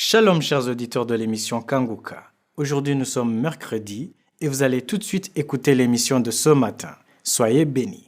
Shalom chers auditeurs de l'émission Kanguka. Aujourd'hui nous sommes mercredi et vous allez tout de suite écouter l'émission de ce matin. Soyez bénis.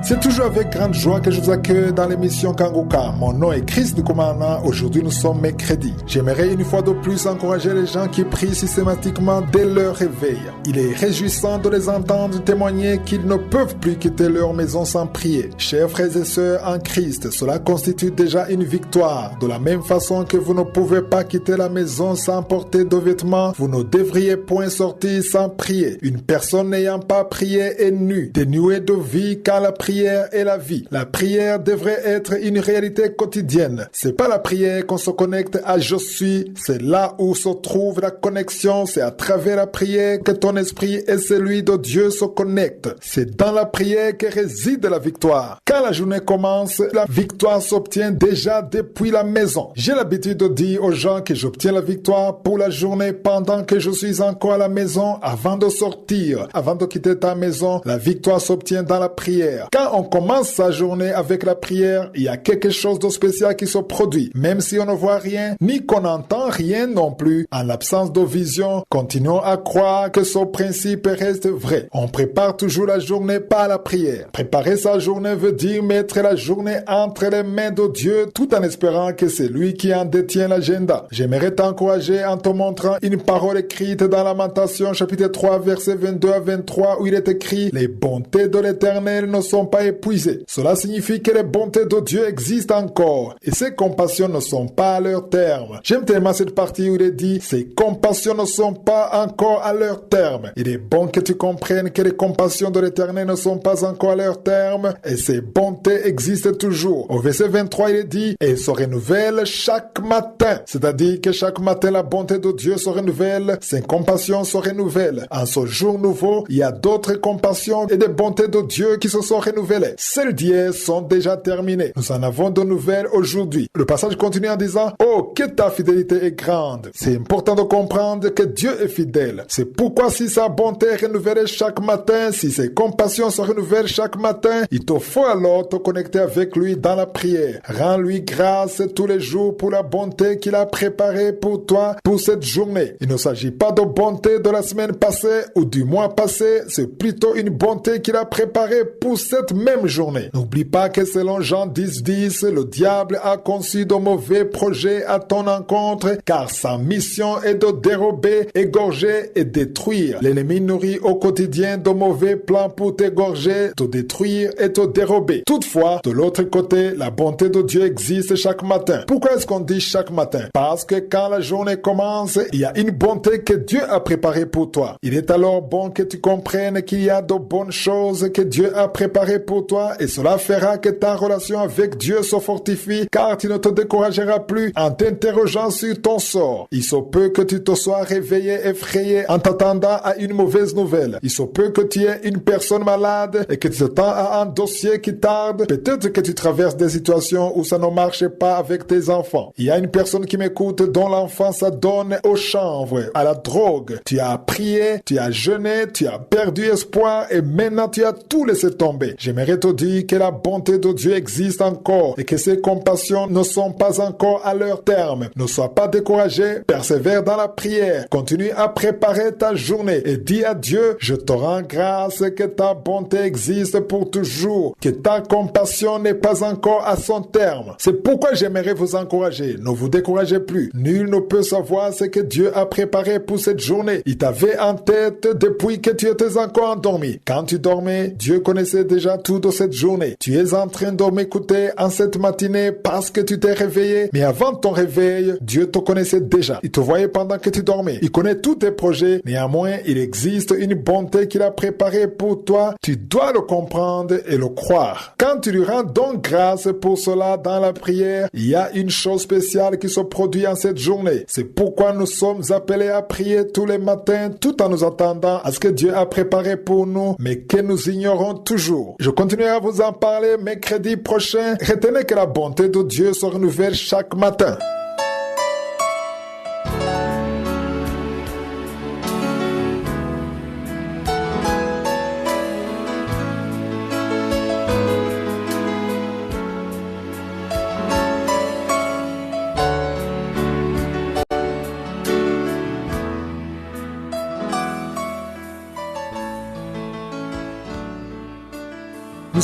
C'est toujours avec grande joie que je vous accueille dans l'émission Kanguka. Mon nom est Chris Dukomana. Aujourd'hui, nous sommes mercredi. J'aimerais une fois de plus encourager les gens qui prient systématiquement dès leur réveil. Il est réjouissant de les entendre témoigner qu'ils ne peuvent plus quitter leur maison sans prier. Chers frères et sœurs en Christ, cela constitue déjà une victoire. De la même façon que vous ne pouvez pas quitter la maison sans porter de vêtements, vous ne devriez point sortir sans prier. Une personne n'ayant pas prié est nue, dénuée de vie, car la prière est la vie. La prière devrait être une réalité quotidienne. C'est pas la prière qu'on se connecte à je suis, c'est là où se trouve la connexion, c'est à travers la prière que ton esprit et celui de Dieu se connectent. C'est dans la prière que réside la victoire. Quand la journée commence, la victoire s'obtient déjà depuis la maison. J'ai l'habitude de dire aux gens que j'obtiens la victoire pour la journée pendant que je suis encore à la maison avant de sortir. Avant de quitter ta maison, la victoire s'obtient dans la prière. Quand on commence sa journée avec la prière, il y a quelque chose de spécial qui se produit. Même si on ne voit rien, ni qu'on n'entend rien non plus, en l'absence de vision, continuons à croire que ce principe reste vrai. On prépare toujours la journée par la prière. Préparer sa journée veut dire mettre la journée entre les mains de Dieu tout en espérant que c'est lui qui en détient l'agenda. J'aimerais t'encourager en te montrant une parole écrite dans Lamentation chapitre 3 versets 22 à 23 où il est écrit « Les bontés de l'Éternel ne sont pas épuisées. Cela signifie que les bontés de Dieu existent encore et ses compassions ne sont pas à leur terme. J'aime tellement cette partie où il est dit ses compassions ne sont pas encore à leur terme. Il est bon que tu comprennes que les compassions de l'Éternel ne sont pas encore à leur terme et ses bontés existent toujours. Au verset 23, il est dit et se renouvellent chaque matin. C'est-à-dire que chaque matin la bonté de Dieu se renouvelle, ses compassions se renouvellent. En ce jour nouveau, il y a d'autres compassions et des bontés de Dieu qui se sont renouvelées. Celles d'hier sont déjà terminées. Nous en avons de nouvelles aujourd'hui. Le passage continue en disant « Oh, que ta fidélité est grande !» C'est important de comprendre que Dieu est fidèle. C'est pourquoi si sa bonté est renouvelée chaque matin, si ses compassions se renouvellent chaque matin, il te faut alors te connecter avec lui dans la prière. Rends-lui grâce tous les jours pour la bonté qu'il a préparée pour toi pour cette journée. Il ne s'agit pas de bonté de la semaine passée ou du mois passé, c'est plutôt une bonté qu'il a préparée pour cette même journée. N'oublie pas que selon Jean 10:10, le diable a conçu de mauvais projets à ton encontre, car sa mission est de dérober, égorger et détruire. L'ennemi nourrit au quotidien de mauvais plans pour t'égorger, te détruire et te dérober. Toutefois, de l'autre côté, la bonté de Dieu existe chaque matin. Pourquoi est-ce qu'on dit chaque matin? Parce que quand la journée commence, il y a une bonté que Dieu a préparée pour toi. Il est alors bon que tu comprennes qu'il y a de bonnes choses que Dieu a préparées pour toi et cela fera que ta relation avec Dieu se fortifie car tu ne te décourageras plus en t'interrogeant sur ton sort. Il se peut que tu te sois réveillé effrayé en t'attendant à une mauvaise nouvelle. Il se peut que tu aies une personne malade et que tu t'attends à un dossier qui tarde. Peut-être que tu traverses des situations où ça ne marche pas avec tes enfants. Il y a une personne qui m'écoute dont l'enfant s'adonne au chanvre, à la drogue. Tu as prié, tu as jeûné, tu as perdu espoir et maintenant tu as tout laissé tomber. J'aimerais te dire que la bonté de Dieu existe encore et que ses compassions ne sont pas encore à leur terme. Ne sois pas découragé, persévère dans la prière, continue à préparer ta journée et dis à Dieu, je te rends grâce que ta bonté existe pour toujours, que ta compassion n'est pas encore à son terme. C'est pourquoi j'aimerais vous encourager. Ne vous découragez plus. Nul ne peut savoir ce que Dieu a préparé pour cette journée. Il t'avait en tête depuis que tu étais encore endormi. Quand tu dormais, Dieu connaissait déjà tout de cette journée. Tu es en train de m'écouter en cette matinée parce que tu t'es réveillé. Mais avant ton réveil, Dieu te connaissait déjà. Il te voyait pendant que tu dormais. Il connaît tous tes projets. Néanmoins, il existe une bonté qu'il a préparée pour toi. Tu dois le comprendre et le croire. Quand tu lui rends donc grâce pour cela dans la prière, il y a une chose spéciale qui se produit en cette journée. C'est pourquoi nous sommes appelés à prier tous les matins tout en nous attendant à ce que Dieu a préparé pour nous, mais que nous ignorons toujours. Je continuerai à vous en parler mercredi prochain. Retenez que la bonté de Dieu se renouvelle chaque matin.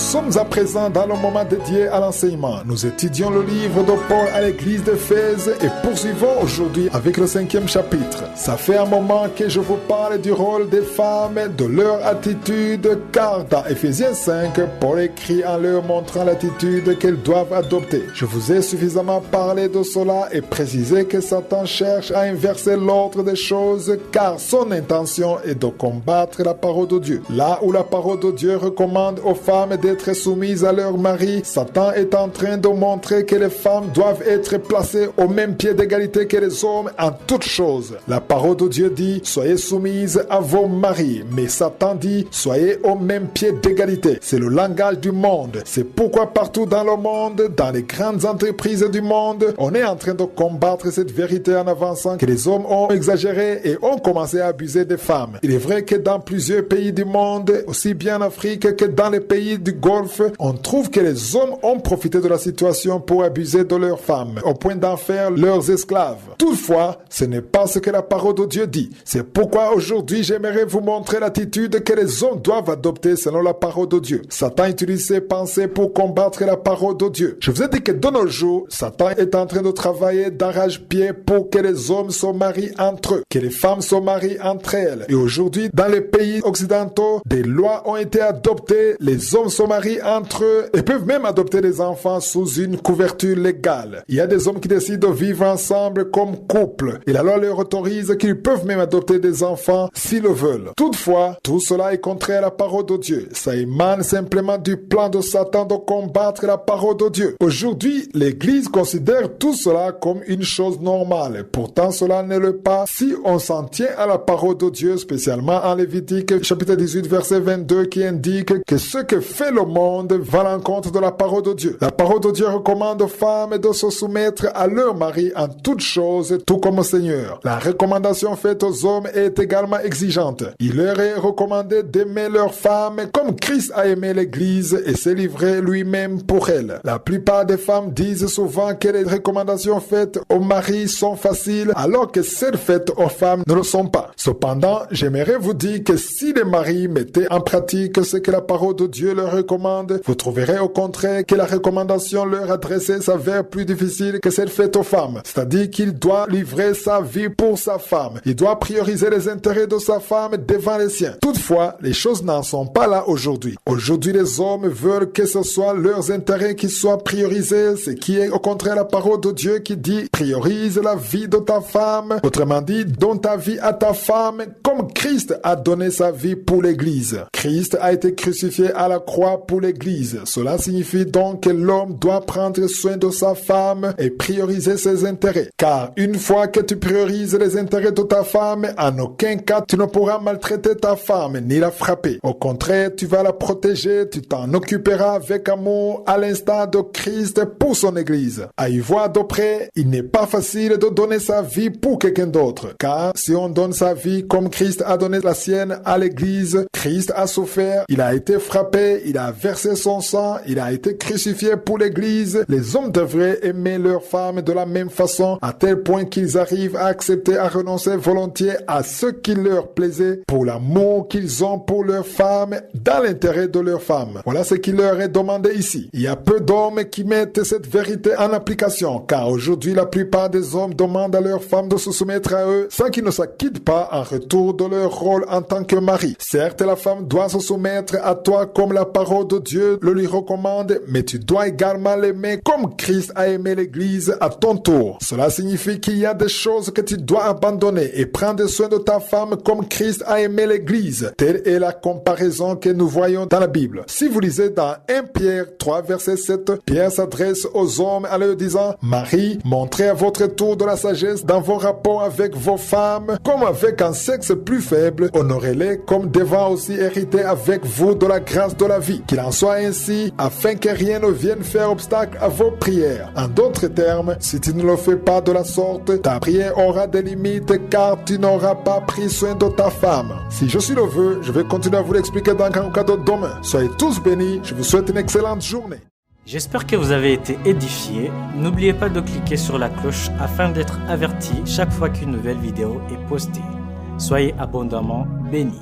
sommes à présent dans le moment dédié à l'enseignement. Nous étudions le livre de Paul à l'église d'Éphèse et poursuivons aujourd'hui avec le 5e chapitre. Ça fait un moment que je vous parle du rôle des femmes, de leur attitude, car dans Éphésiens 5, Paul écrit en leur montrant l'attitude qu'elles doivent adopter. Je vous ai suffisamment parlé de cela et précisé que Satan cherche à inverser l'ordre des choses, car son intention est de combattre la parole de Dieu. Là où la parole de Dieu recommande aux femmes d'être soumises à leur mari, Satan est en train de montrer que les femmes doivent être placées au même pied d'égalité que les hommes en toutes choses. La parole de Dieu dit « Soyez soumises à vos maris », mais Satan dit « Soyez au même pied d'égalité ». C'est le langage du monde. C'est pourquoi partout dans le monde, dans les grandes entreprises du monde, on est en train de combattre cette vérité en avançant que les hommes ont exagéré et ont commencé à abuser des femmes. Il est vrai que dans plusieurs pays du monde, aussi bien en Afrique que dans les pays du Golfe, on trouve que les hommes ont profité de la situation pour abuser de leurs femmes, au point d'en faire leurs esclaves. Toutefois, ce n'est pas ce que la parole de Dieu dit. C'est pourquoi aujourd'hui j'aimerais vous montrer l'attitude que les hommes doivent adopter selon la parole de Dieu. Satan utilise ses pensées pour combattre la parole de Dieu. Je vous ai dit que de nos jours, Satan est en train de travailler d'arrache-pied pour que les hommes se marient entre eux, que les femmes se marient entre elles. Et aujourd'hui, dans les pays occidentaux, des lois ont été adoptées, les hommes se marient entre eux et peuvent même adopter des enfants sous une couverture légale. Il y a des hommes qui décident de vivre ensemble comme couple et la loi leur autorise qu'ils peuvent même adopter des enfants s'ils le veulent. Toutefois, tout cela est contraire à la parole de Dieu. Ça émane simplement du plan de Satan de combattre la parole de Dieu. Aujourd'hui, l'Église considère tout cela comme une chose normale. Pourtant, cela n'est le pas si on s'en tient à la parole de Dieu, spécialement en Lévitique chapitre 18 verset 22 qui indique que ce que fait le monde va à l'encontre de la parole de Dieu. La parole de Dieu recommande aux femmes de se soumettre à leur mari en toutes choses, tout comme au Seigneur. La recommandation faite aux hommes est également exigeante. Il leur est recommandé d'aimer leurs femmes comme Christ a aimé l'Église et s'est livré lui-même pour elle. La plupart des femmes disent souvent que les recommandations faites aux maris sont faciles, alors que celles faites aux femmes ne le sont pas. Cependant, j'aimerais vous dire que si les maris mettaient en pratique ce que la parole de Dieu leur recommande, vous trouverez au contraire que la recommandation leur adressée s'avère plus difficile que celle faite aux femmes. C'est-à-dire qu'il doit livrer sa vie pour sa femme. Il doit prioriser les intérêts de sa femme devant les siens. Toutefois, les choses n'en sont pas là aujourd'hui. Aujourd'hui, les hommes veulent que ce soit leurs intérêts qui soient priorisés, ce qui est au contraire la parole de Dieu qui dit « Priorise la vie de ta femme ». Autrement dit, donne ta vie à ta femme comme Christ a donné sa vie pour l'Église. Christ a été crucifié à la croix pour l'Église. Cela signifie donc que l'homme doit prendre soin de sa femme et prioriser ses intérêts. Car une fois que tu priorises les intérêts de ta femme, en aucun cas tu ne pourras maltraiter ta femme ni la frapper. Au contraire, tu vas la protéger, tu t'en occuperas avec amour à l'instar de Christ pour son Église. À y voir de près, il n'est pas facile de donner sa vie pour quelqu'un d'autre. Car si on donne sa vie comme Christ a donné la sienne à l'Église, Christ a souffert, il a été frappé, il a versé son sang, il a été crucifié pour l'Église. Les hommes devraient aimer leurs femmes de la même façon, à tel point qu'ils arrivent à accepter, à renoncer volontiers à ce qui leur plaisait pour l'amour qu'ils ont pour leurs femmes, dans l'intérêt de leurs femmes. Voilà ce qui leur est demandé ici. Il y a peu d'hommes qui mettent cette vérité en application, car aujourd'hui la plupart des hommes demandent à leurs femmes de se soumettre à eux sans qu'ils ne s'acquittent pas en retour de leur rôle en tant que mari. Certes, la femme doit se soumettre à toi comme la parole de Dieu le lui recommande, mais tu dois également l'aimer comme Christ a aimé l'Église à ton tour. Cela signifie qu'il y a des choses que tu dois abandonner et prendre soin de ta femme comme Christ a aimé l'Église. Telle est la comparaison que nous voyons dans la Bible. Si vous lisez dans 1 Pierre 3 verset 7, Pierre s'adresse aux hommes en leur disant « Marie, montrez à votre tour de la sagesse dans vos rapports avec vos femmes, comme avec un sexe plus faible, honorez-les comme devant aussi hériter avec vous de la grâce de la vie. Qu'il en soit ainsi, afin que rien ne vienne faire obstacle à vos prières. En d'autres termes, si tu ne le fais pas de la sorte, ta prière aura des limites car tu n'auras pas pris soin de ta femme. Si je suis le vœu, je vais continuer à vous l'expliquer dans Kanguka de demain. Soyez tous bénis, je vous souhaite une excellente journée. J'espère que vous avez été édifiés. N'oubliez pas de cliquer sur la cloche afin d'être averti chaque fois qu'une nouvelle vidéo est postée. Soyez abondamment bénis.